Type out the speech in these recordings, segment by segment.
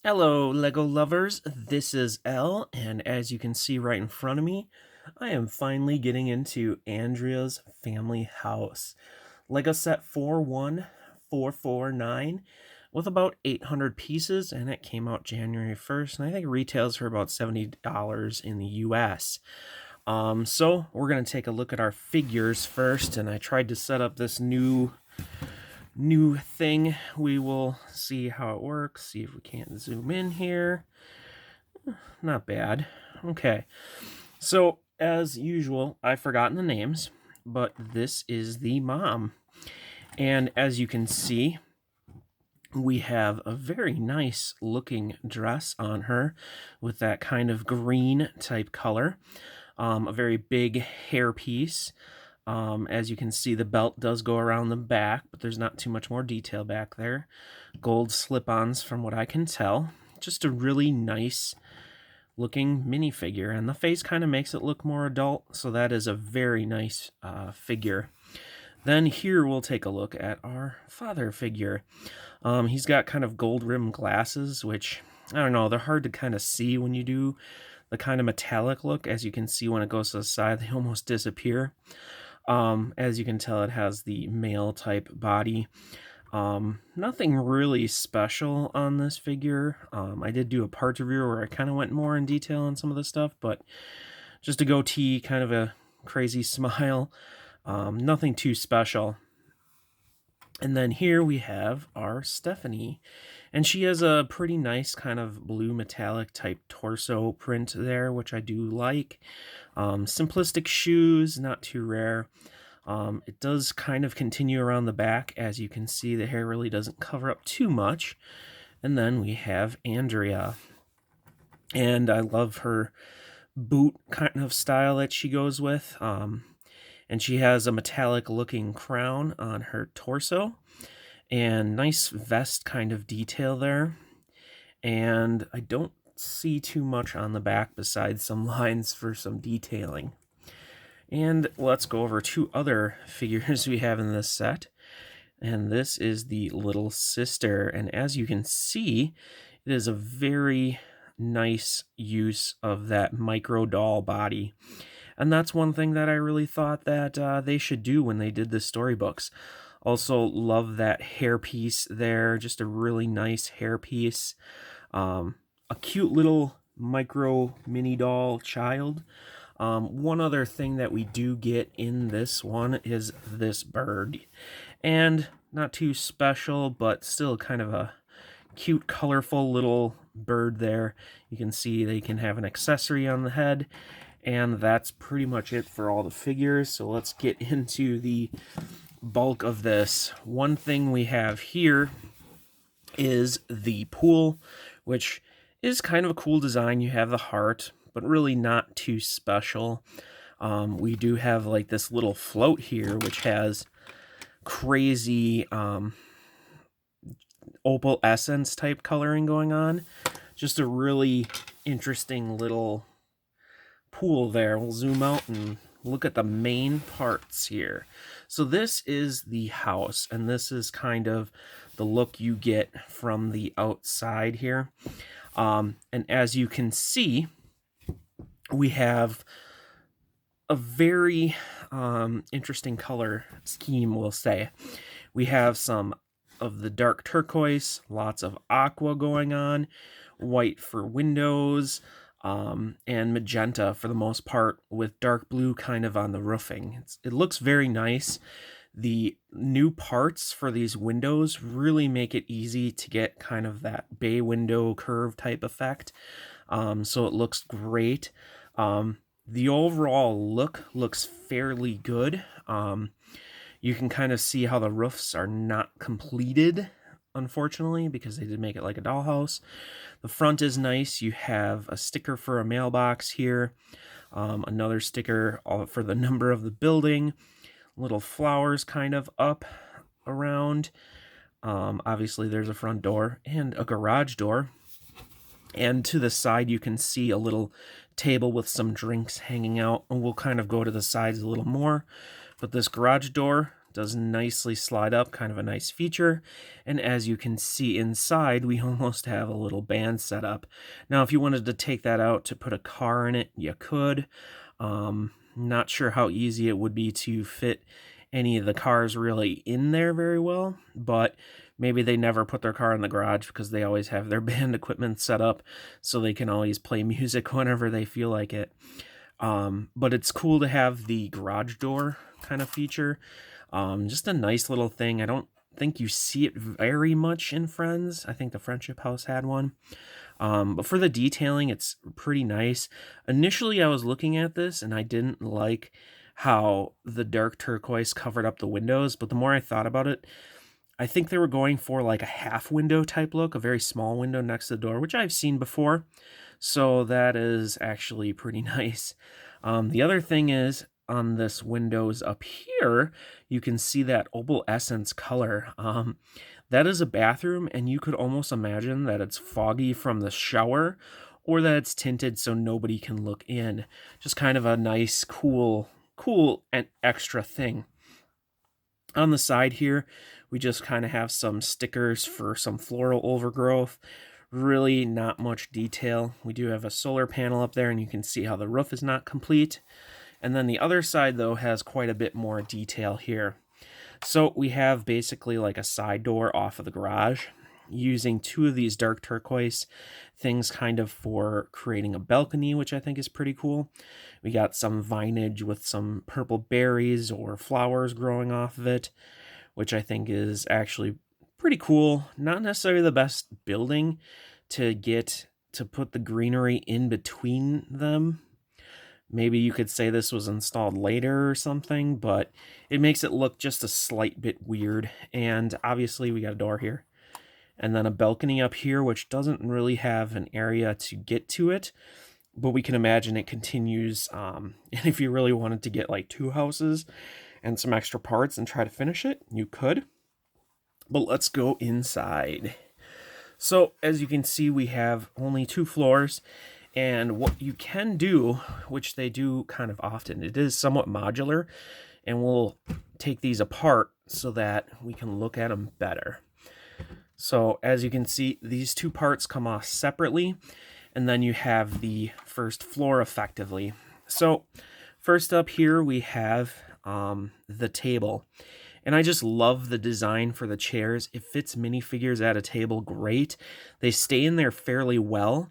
Hello, Lego lovers. This is Elle, and as you can see right in front of me, I am finally getting into Andrea's family house. Lego set 41449 with about 800 pieces, and it came out January 1st, and I think it retails for about $70 in the US. So we're going to take a look at our figures first, and I tried to set up this new thing. We will see how it works, see if we can't zoom in here. Not bad. Okay, so as usual, I've forgotten the names, but this is the mom. And as you can see, we have a very nice looking dress on her with that kind of green type color. A very big hair piece. As you can see, the belt does go around the back, but there's not too much more detail back there. Gold slip-ons from what I can tell. Just a really nice looking minifigure, and the face kind of makes it look more adult, so that is a very nice figure. Then here we'll take a look at our father figure. He's got kind of gold rimmed glasses, which, I don't know, they're hard to kind of see when you do the kind of metallic look. As you can see, when it goes to the side, they almost disappear. As you can tell, it has the male type body. Nothing really special on this figure. I did do a part review where I kind of went more in detail on some of the stuff, but just a goatee, kind of a crazy smile. Nothing too special. And then here we have our Stephanie, and she has a pretty nice kind of blue metallic type torso print there, which I do like. Simplistic shoes, not too rare. It does kind of continue around the back. As you can see, the hair really doesn't cover up too much. And then we have Andrea, and I love her boot kind of style that she goes with. And she has a metallic looking crown on her torso and nice vest kind of detail there. And I don't see too much on the back besides some lines for some detailing. And let's go over two other figures we have in this set. And this is the little sister. And as you can see, it is a very nice use of that micro doll body. And that's one thing that I really thought that they should do when they did the storybooks. Also, love that hair piece there. Just a really nice hair piece. A cute little micro mini doll child. One other thing that we do get in this one is this bird. And not too special, but still kind of a cute, colorful little bird there. You can see they can have an accessory on the head. And that's pretty much it for all the figures. So let's get into the bulk of this. One thing we have here is the pool, which is kind of a cool design. You have the heart, but really not too special. We do have like this little float here, which has crazy opal essence type coloring going on. Just a really interesting little pool there. We'll zoom out and look at the main parts here. So this is the house, and this is kind of the look you get from the outside here. And as you can see, we have a very interesting color scheme, we'll say. We have some of the dark turquoise, lots of aqua going on, white for windows, and magenta for the most part, with dark blue kind of on the roofing. It looks very nice. The new parts for these windows really make it easy to get kind of that bay window curve type effect. So it looks great. The overall look looks fairly good. You can kind of see how the roofs are not completed, unfortunately, because they did make it like a dollhouse. The front is nice. You have a sticker for a mailbox here, another sticker for the number of the building, little flowers kind of up around. Obviously there's a front door and a garage door, and to the side you can see a little table with some drinks hanging out, and we'll kind of go to the sides a little more. But this garage door does nicely slide up, kind of a nice feature. And as you can see inside, we almost have a little band set up. Now, if you wanted to take that out to put a car in it, you could. Not sure how easy it would be to fit any of the cars really in there very well, but maybe they never put their car in the garage because they always have their band equipment set up so they can always play music whenever they feel like it. But it's cool to have the garage door kind of feature. Just a nice little thing. I don't think you see it very much in Friends. I think the Friendship House had one. But for the detailing, it's pretty nice. Initially, I was looking at this and I didn't like how the dark turquoise covered up the windows, but the more I thought about it, I think they were going for like a half window type look, a very small window next to the door, which I've seen before. So that is actually pretty nice. The other thing is on this windows up here, you can see that opalescence color. That is a bathroom, and you could almost imagine that it's foggy from the shower or that it's tinted so nobody can look in. Just kind of a nice, cool and extra thing. On the side here, we just kind of have some stickers for some floral overgrowth. Really not much detail. We do have a solar panel up there, and you can see how the roof is not complete. And then the other side, though, has quite a bit more detail here. So we have basically like a side door off of the garage using two of these dark turquoise things kind of for creating a balcony, which I think is pretty cool. We got some vinage with some purple berries or flowers growing off of it, which I think is actually pretty cool. Not necessarily the best building to get to put the greenery in between them. Maybe you could say this was installed later or something, but it makes it look just a slight bit weird. And obviously we got a door here. And then a balcony up here, which doesn't really have an area to get to it. But we can imagine it continues. And if you really wanted to get like two houses and some extra parts and try to finish it, you could. But let's go inside. So as you can see, we have only 2 floors. And what you can do, which they do kind of often, it is somewhat modular, and we'll take these apart so that we can look at them better. So as you can see, these 2 parts come off separately, and then you have the first floor effectively. So first up here, we have the table. And I just love the design for the chairs. It fits minifigures at a table great. They stay in there fairly well.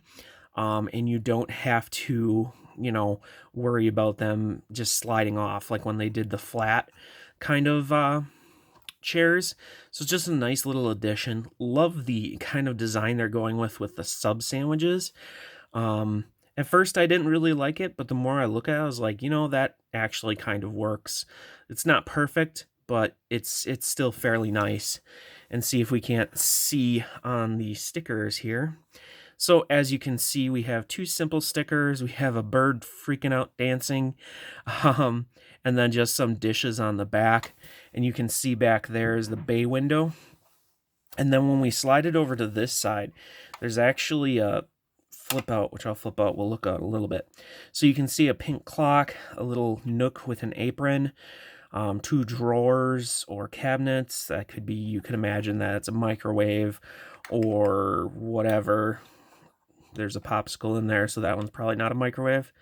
And you don't have to, worry about them just sliding off like when they did the flat kind of chairs. So it's just a nice little addition. Love the kind of design they're going with the sub sandwiches. At first I didn't really like it, but the more I look at it, I was like, that actually kind of works. It's not perfect, but it's still fairly nice. And see if we can't see on the stickers here. So as you can see, we have 2 simple stickers. We have a bird freaking out dancing, and then just some dishes on the back. And you can see back there is the bay window. And then when we slide it over to this side, there's actually a flip out, which I'll flip out. We'll look at a little bit. So you can see a pink clock, a little nook with an apron, 2 drawers or cabinets. That could be, you can imagine that it's a microwave or whatever. There's a popsicle in there, so that one's probably not a microwave.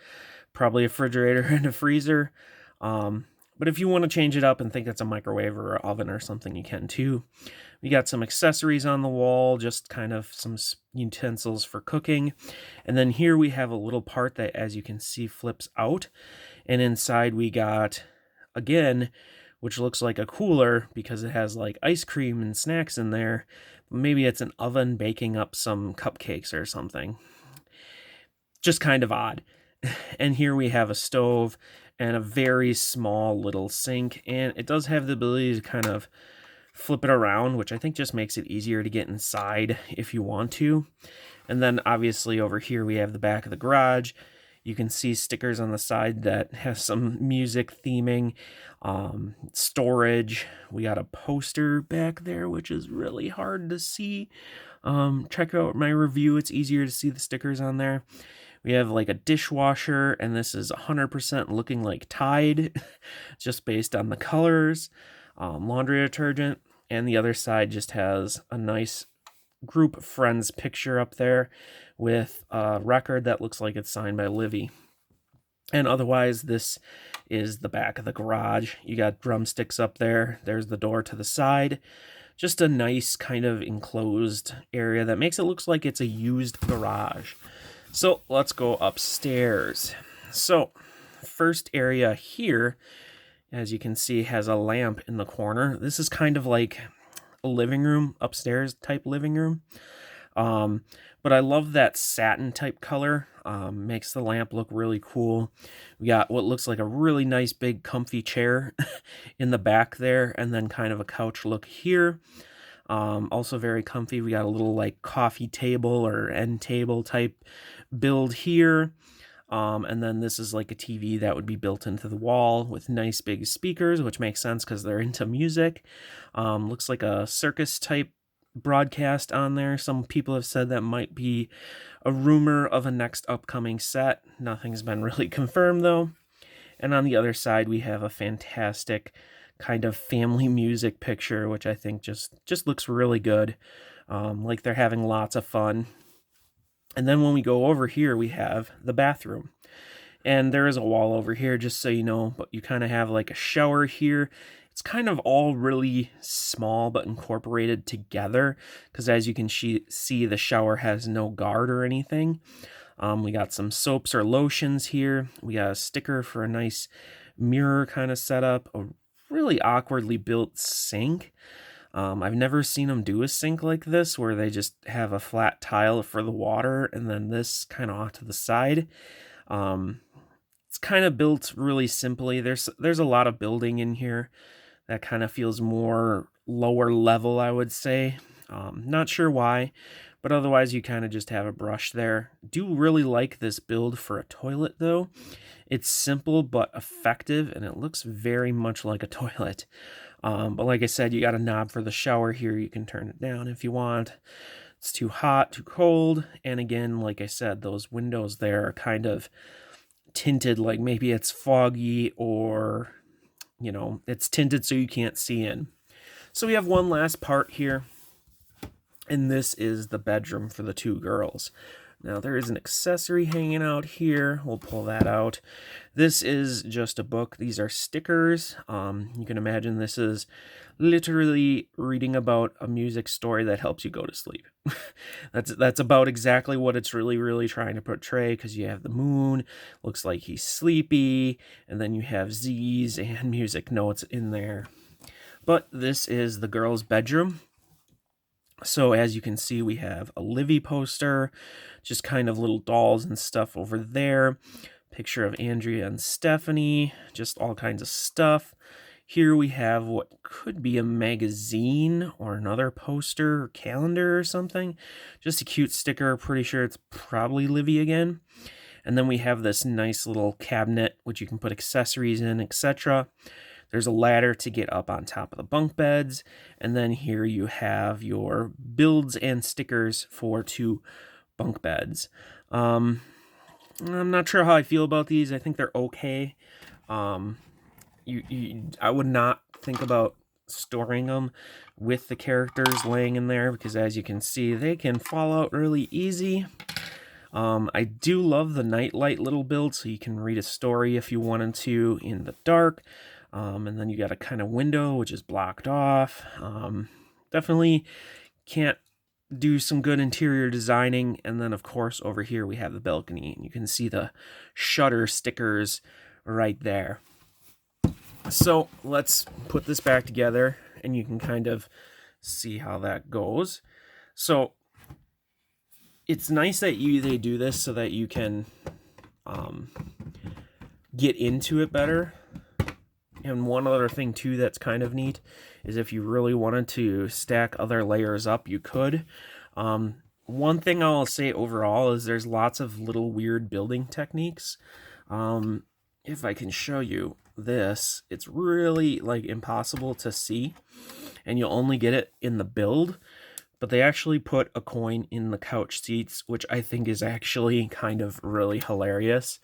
Probably a refrigerator and a freezer. But if you want to change it up and think it's a microwave or an oven or something, you can too. We got some accessories on the wall, just kind of some utensils for cooking. And then here we have a little part that, as you can see, flips out. And inside we got, again, which looks like a cooler because it has like ice cream and snacks in there. Maybe it's an oven baking up some cupcakes or something. Just kind of odd. And here we have a stove and a very small little sink. And it does have the ability to kind of flip it around, which I think just makes it easier to get inside if you want to. And then obviously over here we have the back of the garage. You can see stickers on the side that have some music theming, storage. We got a poster back there, which is really hard to see. Check out my review. It's easier to see the stickers on there. We have like a dishwasher, and this is 100% looking like Tide, just based on the colors. laundry detergent, and the other side just has a nice group of friends picture up there with a record that looks like it's signed by Livy. And otherwise, this is the back of the garage. You got drumsticks up there. There's the door to the side. Just a nice kind of enclosed area that makes it look like it's a used garage. So let's go upstairs. So first area here, as you can see, has a lamp in the corner. This is kind of like a living room, upstairs type living room. But I love that satin type color. Makes the lamp look really cool. We got what looks like a really nice big comfy chair in the back there, and then kind of a couch look here. Also very comfy. We got a little like coffee table or end table type build here. And then this is like a TV that would be built into the wall with nice big speakers, which makes sense because they're into music. Looks like a circus type broadcast on there. Some people have said that might be a rumor of a next upcoming set. Nothing's been really confirmed though. And on the other side, we have a fantastic kind of family music picture, which I think just looks really good. Like they're having lots of fun. And then when we go over here, we have the bathroom. And there is a wall over here, just so you know, but you kind of have like a shower here. It's kind of all really small but incorporated together because as you can see, the shower has no guard or anything. We got some soaps or lotions here. We got a sticker for a nice mirror kind of setup, a really awkwardly built sink. I've never seen them do a sink like this where they just have a flat tile for the water and then this kind of off to the side. It's kind of built really simply. There's a lot of building in here that kind of feels more lower level, I would say. Not sure why, but otherwise you kind of just have a brush there. Do really like this build for a toilet though. It's simple but effective and it looks very much like a toilet. But like I said, you got a knob for the shower here. You can turn it down if you want. It's too hot, too cold. And again, like I said, those windows there are kind of tinted, like maybe it's foggy or, you know, it's tinted so you can't see in. So we have one last part here. And this is the bedroom for the two girls. Now there is an accessory hanging out here. We'll pull that out. This is just a book. These are stickers. You can imagine this is literally reading about a music story that helps you go to sleep. That's about exactly what it's really trying to portray, because you have the moon, looks like he's sleepy, and then you have Z's and music notes in there. But this is the girls' bedroom. So as you can see, we have a Livy poster, just kind of little dolls and stuff over there. Picture of Andrea and Stephanie, just all kinds of stuff. Here we have what could be a magazine or another poster or calendar or something. Just a cute sticker. Pretty sure it's probably Livy again. And then we have this nice little cabinet, which you can put accessories in, etc. There's a ladder to get up on top of the bunk beds. And then here you have your builds and stickers for 2 bunk beds. I'm not sure how I feel about these. I think they're okay. I would not think about storing them with the characters laying in there, because as you can see, they can fall out really easy. I do love the nightlight little build, so you can read a story if you wanted to in the dark. And then you got a kind of window which is blocked off. Definitely can't do some good interior designing. And then of course over here we have the balcony, and you can see the shutter stickers right there. So let's put this back together and you can kind of see how that goes. So it's nice that they do this so that you can get into it better. And one other thing too that's kind of neat is if you really wanted to stack other layers up, you could. One thing I'll say overall is there's lots of little weird building techniques. If I can show you this, it's really like impossible to see, and you'll only get it in the build. But they actually put a coin in the couch seats, which I think is actually kind of really hilarious.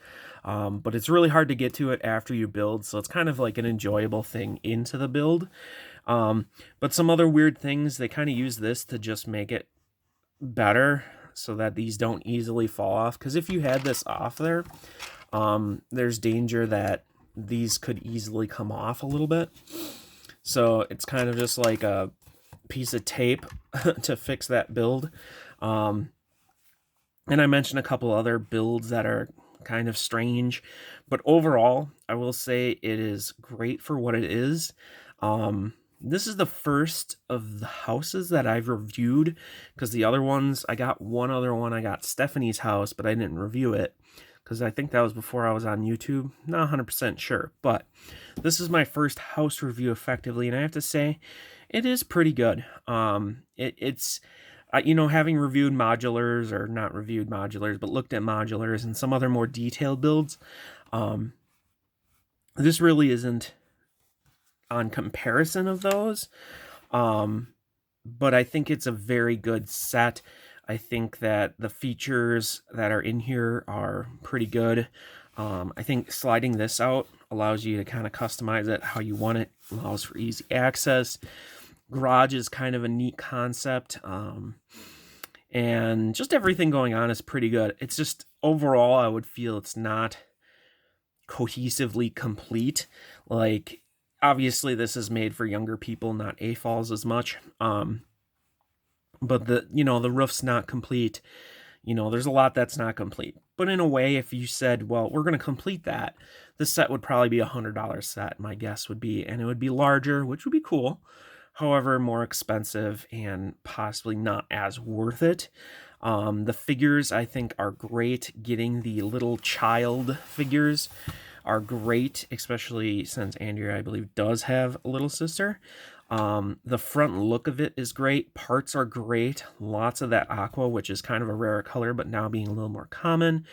But it's really hard to get to it after you build, so it's kind of like an enjoyable thing into the build. But some other weird things, they kind of use this to just make it better so that these don't easily fall off. Because if you had this off there, there's danger that these could easily come off a little bit. So it's kind of just like a piece of tape to fix that build. And I mentioned a couple other builds that are kind of strange, but overall, I will say it is great for what it is. This is the first of the houses that I've reviewed, because the other ones, I got one other one, I got Stephanie's house, but I didn't review it, because I think that was before I was on YouTube. Not 100% sure, but this is my first house review effectively, and I have to say, it is pretty good. It's you know, having reviewed modulars, or not reviewed modulars, but looked at modulars and some other more detailed builds, this really isn't on comparison of those. But I think it's a very good set. I think that the features that are in here are pretty good. I think sliding this out allows you to kind of customize it how you want it, allows for easy access. Garage is kind of a neat concept. And just everything going on is pretty good. It's just overall, I would feel it's not cohesively complete. Like, obviously this is made for younger people, not AFOLs as much. But the roof's not complete. There's a lot that's not complete. But in a way, if you said, well, we're going to complete that, this set would probably be $100 set, my guess would be, and it would be larger, which would be cool. However, more expensive and possibly not as worth it. The figures, I think, are great. Getting the little child figures are great, especially since Andrea, I believe, does have a little sister. The front look of it is great. Parts are great. Lots of that aqua, which is kind of a rare color, but now being a little more common.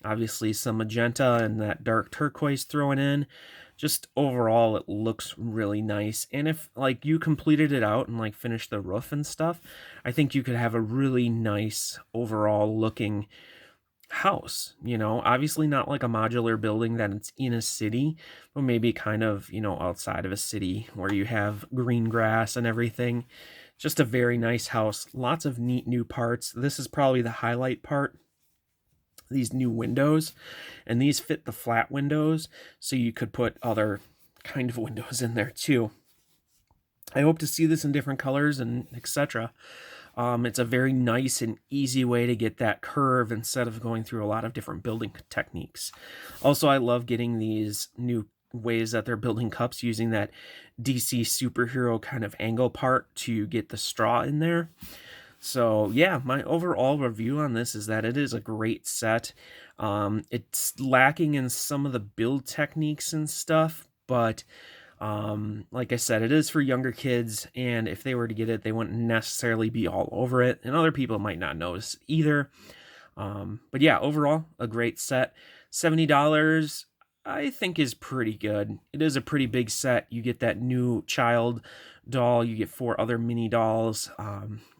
Obviously, some magenta and that dark turquoise thrown in. Just overall, it looks really nice. And if like you completed it out and like finished the roof and stuff, I think you could have a really nice overall looking house. Obviously not like a modular building that it's in a city, but maybe kind of, outside of a city where you have green grass and everything. Just a very nice house. Lots of neat new parts. This is probably the highlight part. These new windows, and these fit the flat windows, so you could put other kind of windows in there too. I hope to see this in different colors and etc. It's a very nice and easy way to get that curve instead of going through a lot of different building techniques. Also, I love getting these new ways that they're building cups using that DC superhero kind of angle part to get the straw in there. So yeah, my overall review on this is that it is a great set. It's lacking in some of the build techniques and stuff, but like I said, it is for younger kids, and if they were to get it, they wouldn't necessarily be all over it, and other people might not notice either. But yeah, overall, a great set. $70, I think, is pretty good. It is a pretty big set. You get that new child doll, you get 4 other mini dolls.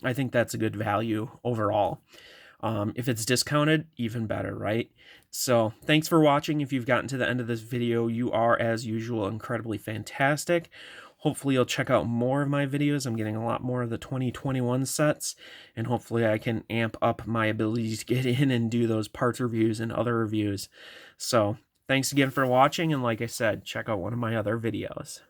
I think that's a good value overall. If it's discounted, even better, right? So thanks for watching. If you've gotten to the end of this video, you are, as usual, incredibly fantastic. Hopefully you'll check out more of my videos. I'm getting a lot more of the 2021 sets, and hopefully I can amp up my ability to get in and do those parts reviews and other reviews. So thanks again for watching, and like I said, check out one of my other videos.